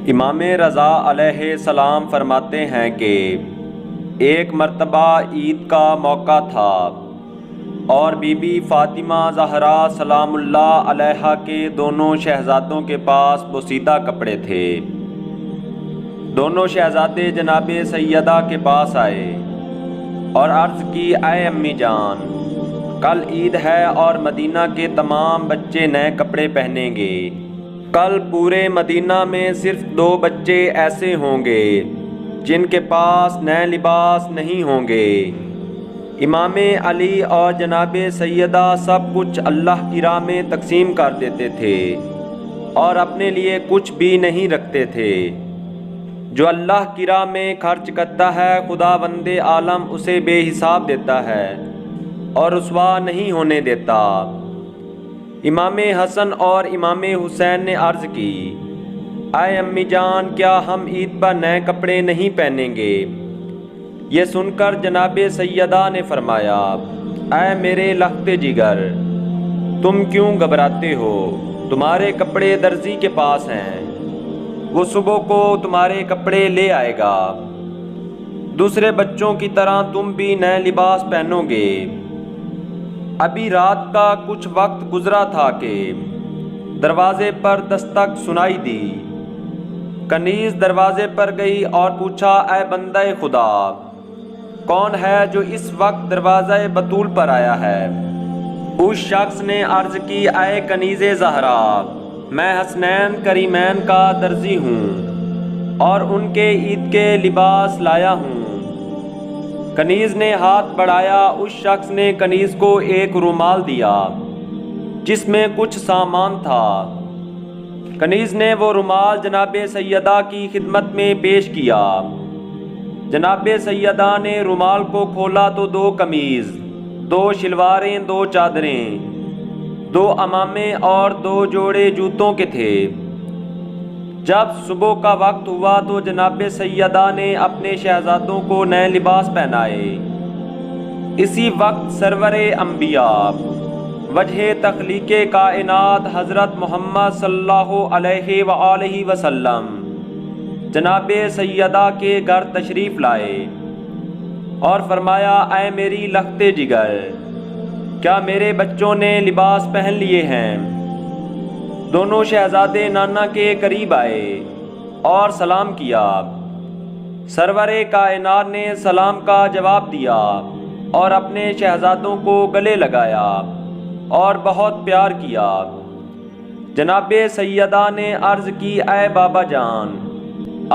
امام رضا علیہ السلام فرماتے ہیں کہ ایک مرتبہ عید کا موقع تھا اور بی بی فاطمہ زہرا سلام اللہ علیہا کے دونوں شہزادوں کے پاس بوسیدہ کپڑے تھے۔ دونوں شہزادے جناب سیدہ کے پاس آئے اور عرض کی، اے امی جان، کل عید ہے اور مدینہ کے تمام بچے نئے کپڑے پہنیں گے۔ کل پورے مدینہ میں صرف 2 بچے ایسے ہوں گے جن کے پاس نئے لباس نہیں ہوں گے۔ امام علی اور جناب سیدہ سب کچھ اللہ کی راہ میں تقسیم کر دیتے تھے اور اپنے لیے کچھ بھی نہیں رکھتے تھے۔ جو اللہ کی راہ میں خرچ کرتا ہے خداوند عالم اسے بے حساب دیتا ہے اور رسوا نہیں ہونے دیتا۔ امام حسن اور امام حسین نے عرض کی، اے امی جان، کیا ہم عید پر نئے کپڑے نہیں پہنیں گے؟ یہ سن کر جناب سیدہ نے فرمایا، اے میرے لخت جگر، تم کیوں گھبراتے ہو؟ تمہارے کپڑے درزی کے پاس ہیں، وہ صبح کو تمہارے کپڑے لے آئے گا۔ دوسرے بچوں کی طرح تم بھی نئے لباس پہنو گے۔ ابھی رات کا کچھ وقت گزرا تھا کہ دروازے پر دستک سنائی دی۔ کنیز دروازے پر گئی اور پوچھا، اے بندہ خدا، کون ہے جو اس وقت دروازہ بطول پر آیا ہے؟ اس شخص نے عرض کی، اے کنیز زہرا، میں حسنین کریمین کا درزی ہوں اور ان کے عید کے لباس لایا ہوں۔ کنیز نے ہاتھ بڑھایا، اس شخص نے کنیز کو ایک رومال دیا جس میں کچھ سامان تھا۔ کنیز نے وہ رومال جناب سیدہ کی خدمت میں پیش کیا۔ جناب سیدہ نے رومال کو کھولا تو 2 قمیض، 2 شلواریں، 2 چادریں، 2 عمامے اور 2 جوڑے جوتوں کے تھے۔ جب صبح کا وقت ہوا تو جناب سیدہ نے اپنے شہزادوں کو نئے لباس پہنائے۔ اسی وقت سرور انبیاء وجہ تخلیق کائنات حضرت محمد صلی اللہ علیہ وآلہ وسلم جناب سیدہ کے گھر تشریف لائے اور فرمایا، اے میری لخت جگر، کیا میرے بچوں نے لباس پہن لیے ہیں؟ دونوں شہزادے نانا کے قریب آئے اور سلام کیا۔ سرور کائنات نے سلام کا جواب دیا اور اپنے شہزادوں کو گلے لگایا اور بہت پیار کیا۔ جناب سیدہ نے عرض کی، اے بابا جان،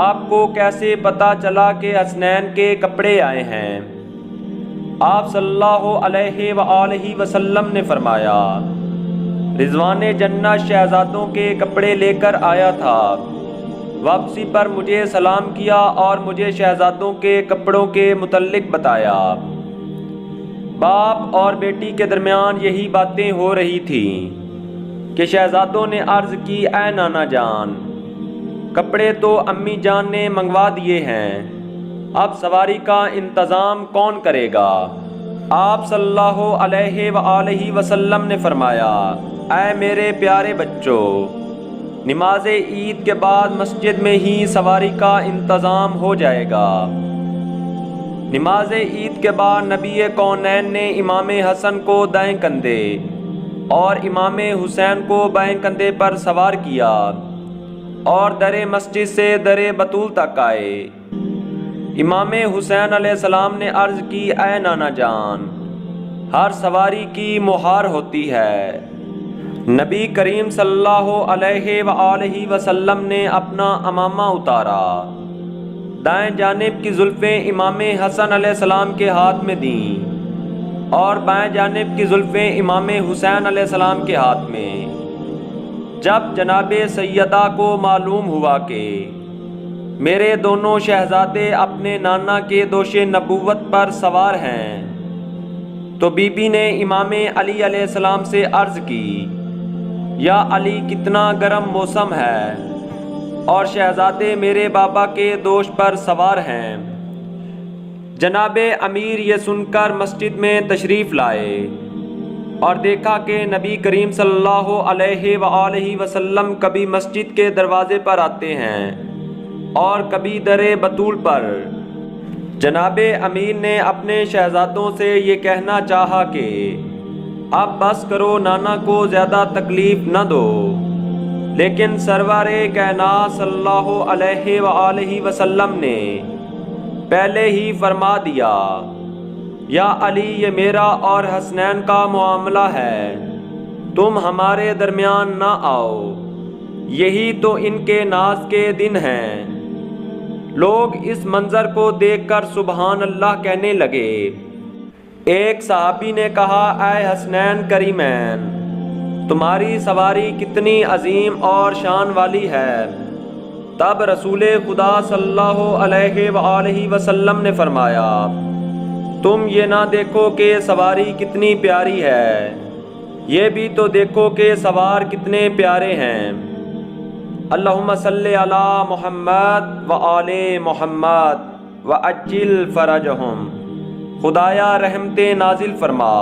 آپ کو کیسے پتہ چلا کہ حسنین کے کپڑے آئے ہیں؟ آپ صلی اللہ علیہ وآلہ وسلم نے فرمایا، رضوان جنت شہزادوں کے کپڑے لے کر آیا تھا۔ واپسی پر مجھے سلام کیا اور مجھے شہزادوں کے کپڑوں کے متعلق بتایا۔ باپ اور بیٹی کے درمیان یہی باتیں ہو رہی تھیں کہ شہزادوں نے عرض کی، اے نانا جان، کپڑے تو امی جان نے منگوا دیے ہیں، اب سواری کا انتظام کون کرے گا؟ آپ صلی اللہ علیہ وآلہ وسلم نے فرمایا، اے میرے پیارے بچوں، نماز عید کے بعد مسجد میں ہی سواری کا انتظام ہو جائے گا۔ نماز عید کے بعد نبی کونین نے امام حسن کو دائیں کندھے اور امام حسین کو بائیں کندھے پر سوار کیا اور در مسجد سے در بطول تک آئے۔ امام حسین علیہ السلام نے عرض کی، اے نانا جان، ہر سواری کی مہار ہوتی ہے۔ نبی کریم صلی اللہ علیہ وآلہ وسلم نے اپنا عمامہ اتارا، دائیں جانب کی زلفیں امام حسن علیہ السلام کے ہاتھ میں دیں اور بائیں جانب کی زلفیں امام حسین علیہ السلام کے ہاتھ میں۔ جب جناب سیدہ کو معلوم ہوا کہ میرے دونوں شہزادے اپنے نانا کے دوش نبوت پر سوار ہیں تو بی بی نے امام علی علیہ السلام سے عرض کی، یا علی، کتنا گرم موسم ہے اور شہزادے میرے بابا کے دوش پر سوار ہیں۔ جناب امیر یہ سن کر مسجد میں تشریف لائے اور دیکھا کہ نبی کریم صلی اللہ علیہ وآلہ وسلم کبھی مسجد کے دروازے پر آتے ہیں اور کبھی در بطول پر جناب امیر نے اپنے شہزادوں سے یہ کہنا چاہا کہ اب بس کرو، نانا کو زیادہ تکلیف نہ دو، لیکن سرور کائنات صلی اللہ علیہ وآلہ وسلم نے پہلے ہی فرما دیا، یا علی یہ میرا اور حسنین کا معاملہ ہے، تم ہمارے درمیان نہ آؤ، یہی تو ان کے ناز کے دن ہیں۔ لوگ اس منظر کو دیکھ کر سبحان اللہ کہنے لگے۔ ایک صحابی نے کہا، اے حسنین کریمین، تمہاری سواری کتنی عظیم اور شان والی ہے۔ تب رسول خدا صلی اللہ علیہ وآلہ وسلم نے فرمایا، تم یہ نہ دیکھو کہ سواری کتنی پیاری ہے، یہ بھی تو دیکھو کہ سوار کتنے پیارے ہیں۔ اللہم صلی علی محمد وآل محمد وعجل فرجہم۔ خدایا رحمتیں نازل فرما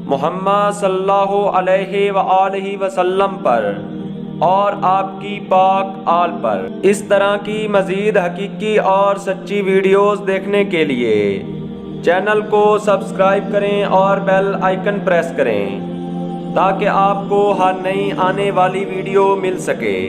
محمد صلی اللہ علیہ وآلہ وسلم پر اور آپ کی پاک آل پر۔ اس طرح کی مزید حقیقی اور سچی ویڈیوز دیکھنے کے لیے چینل کو سبسکرائب کریں اور بیل آئیکن پریس کریں تاکہ آپ کو ہر نئی آنے والی ویڈیو مل سکے۔